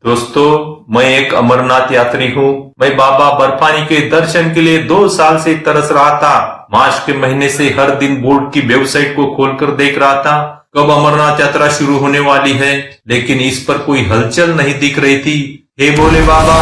दोस्तों, मैं एक अमरनाथ यात्री हूँ। मैं बाबा बर्फानी के दर्शन के लिए 2 साल से तरस रहा था। मार्च के महीने से हर दिन बोर्ड की वेबसाइट को खोलकर देख रहा था कब अमरनाथ यात्रा शुरू होने वाली है, लेकिन इस पर कोई हलचल नहीं दिख रही थी। हे भोले बाबा,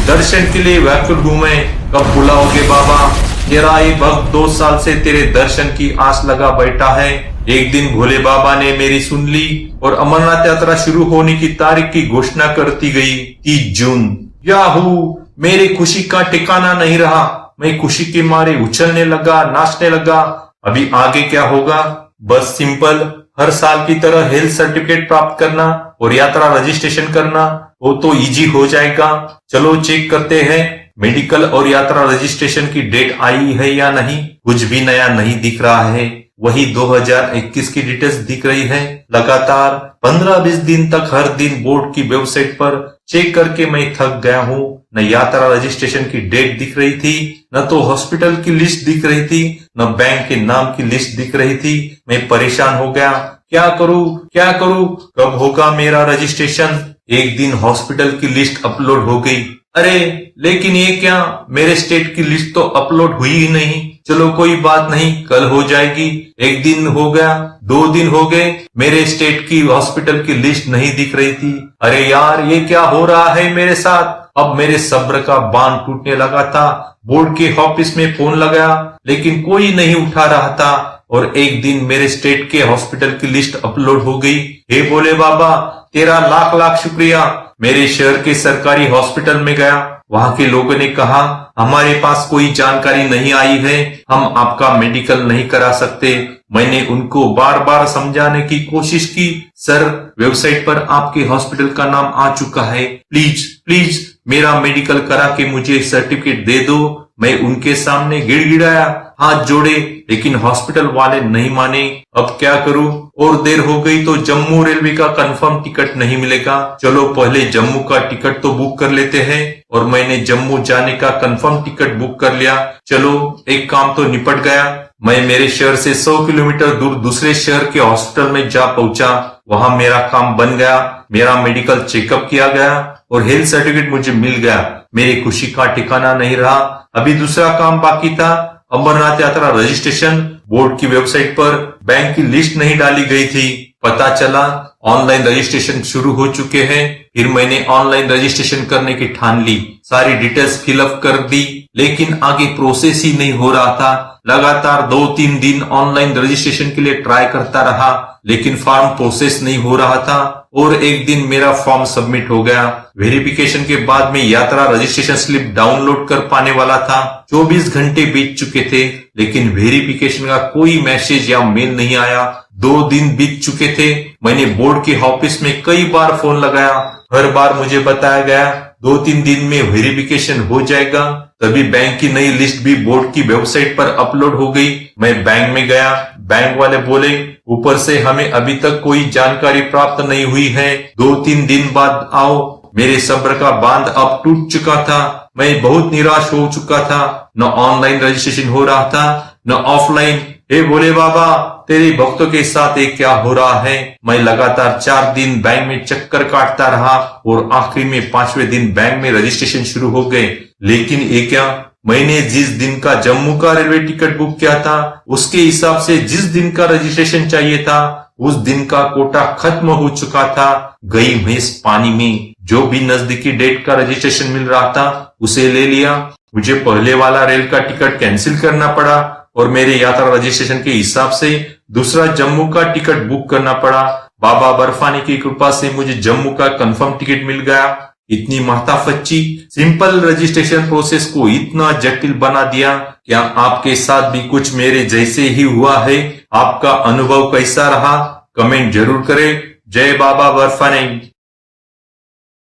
दर्शन के लिए व्याकुल हूँ मैं, कब बुलाओगे बाबा? तेरा ये भक्त 2 साल से तेरे दर्शन की आस लगा बैठा है। एक दिन भोले बाबा ने मेरी सुन ली और अमरनाथ यात्रा शुरू होने की तारीख की घोषणा करती गई, 30 जून। याहू, मेरी खुशी का ठिकाना नहीं रहा। मैं खुशी के मारे उछलने लगा, नाचने लगा। अभी आगे क्या होगा? बस सिंपल, हर साल की तरह हेल्थ सर्टिफिकेट प्राप्त करना और यात्रा रजिस्ट्रेशन करना, वो तो इजी हो जाएगा। चलो चेक करते हैं मेडिकल और यात्रा रजिस्ट्रेशन की डेट आई है या नहीं। कुछ भी नया नहीं दिख रहा है, वही 2021 की डिटेल्स दिख रही है। लगातार 15-20 दिन तक हर दिन बोर्ड की वेबसाइट पर चेक करके मैं थक गया हूँ। न यात्रा रजिस्ट्रेशन की डेट दिख रही थी, न तो हॉस्पिटल की लिस्ट दिख रही थी, न बैंक के नाम की लिस्ट दिख रही थी। मैं परेशान हो गया। क्या करूँ क्या करूँ? कब होगा मेरा रजिस्ट्रेशन? एक दिन हॉस्पिटल की लिस्ट अपलोड हो गई। अरे लेकिन ये क्या, मेरे स्टेट की लिस्ट तो अपलोड हुई ही नहीं। चलो कोई बात नहीं, कल हो जाएगी। एक दिन हो गया, 2 दिन हो गए, मेरे स्टेट की हॉस्पिटल की लिस्ट नहीं दिख रही थी। अरे यार, ये क्या हो रहा है मेरे साथ? अब मेरे सब्र का बांध टूटने लगा था। बोर्ड के ऑफिस में फोन लगाया, लेकिन कोई नहीं उठा रहा था। और एक दिन मेरे स्टेट के हॉस्पिटल की लिस्ट अपलोड हो गई। हे भोले बाबा, तेरा लाख लाख शुक्रिया। मेरे शहर के सरकारी हॉस्पिटल में गया। वहां के लोगों ने कहा, हमारे पास कोई जानकारी नहीं आई है, हम आपका मेडिकल नहीं करा सकते। मैंने उनको बार बार समझाने की कोशिश की, सर वेबसाइट पर आपके हॉस्पिटल का नाम आ चुका है, प्लीज प्लीज मेरा मेडिकल करा के मुझे सर्टिफिकेट दे दो। मैं उनके सामने गिड़गिड़ाया, हाथ जोड़े, लेकिन हॉस्पिटल वाले नहीं माने। अब क्या करूं? और देर हो गई तो जम्मू रेलवे का कंफर्म टिकट नहीं मिलेगा। चलो पहले जम्मू का टिकट तो बुक कर लेते हैं। और मैंने जम्मू जाने का कंफर्म टिकट बुक कर लिया। चलो एक काम तो निपट गया। मैं मेरे शहर से 100 किलोमीटर दूर दूसरे शहर के हॉस्पिटल में जा पहुंचा। वहां मेरा काम बन गया। मेरा मेडिकल चेकअप किया गया और हेल्थ सर्टिफिकेट मुझे मिल गया। मेरी खुशी का ठिकाना नहीं रहा। अभी दूसरा काम बाकी था, अमरनाथ यात्रा रजिस्ट्रेशन। बोर्ड की वेबसाइट पर बैंक की लिस्ट नहीं डाली गई थी। पता चला ऑनलाइन रजिस्ट्रेशन शुरू हो चुके हैं। फिर मैंने ऑनलाइन रजिस्ट्रेशन करने की ठान ली। सारी डिटेल्स फिलअप कर दी, लेकिन आगे प्रोसेस ही नहीं हो रहा था। लगातार 2-3 दिन ऑनलाइन रजिस्ट्रेशन के लिए ट्राई करता रहा, लेकिन फॉर्म प्रोसेस नहीं हो रहा था। और एक दिन मेरा फॉर्म सबमिट हो गया। वेरिफिकेशन के बाद में यात्रा रजिस्ट्रेशन स्लिप डाउनलोड कर पाने वाला था। 24 घंटे बीत चुके थे, लेकिन वेरिफिकेशन का कोई मैसेज या मेल नहीं आया। 2 दिन बीत चुके थे। मैंने बोर्ड के ऑफिस में कई बार फोन लगाया। हर बार मुझे बताया गया 2-3 दिन में वेरिफिकेशन हो जाएगा। तभी बैंक की नई लिस्ट भी बोर्ड की वेबसाइट पर अपलोड हो गई। मैं बैंक में गया। बैंक वाले बोले, ऊपर से हमें अभी तक कोई जानकारी प्राप्त नहीं हुई है, 2-3 दिन बाद आओ। मेरे सब्र का बांध अब टूट चुका था। मैं बहुत निराश हो चुका था। न ऑनलाइन रजिस्ट्रेशन हो रहा था, न ऑफलाइन। हे भोले बाबा, तेरे भक्तों के साथ ये क्या हो रहा है? मैं लगातार 4 दिन बैंक में चक्कर काटता रहा और आखिरी में 5वें दिन बैंक में रजिस्ट्रेशन शुरू हो गए। लेकिन ये क्या, मैंने जिस दिन का जम्मू का रेलवे टिकट बुक किया था, उसके हिसाब से जिस दिन का रजिस्ट्रेशन चाहिए था, उस दिन का कोटा खत्म हो चुका था। गई भैंस पानी में। जो भी नजदीकी डेट का रजिस्ट्रेशन मिल रहा था, उसे ले लिया। मुझे पहले वाला रेल का टिकट कैंसिल करना पड़ा और मेरे यात्रा रजिस्ट्रेशन के हिसाब से दूसरा जम्मू का टिकट बुक करना पड़ा। बाबा बर्फानी की कृपा से मुझे जम्मू का कंफर्म टिकट मिल गया। इतनी माथाफच्ची सिंपल रजिस्ट्रेशन प्रोसेस को इतना जटिल बना दिया। क्या आपके साथ भी कुछ मेरे जैसे ही हुआ है? आपका अनुभव कैसा रहा? कमेंट जरूर करें। जय बाबा बर्फानी।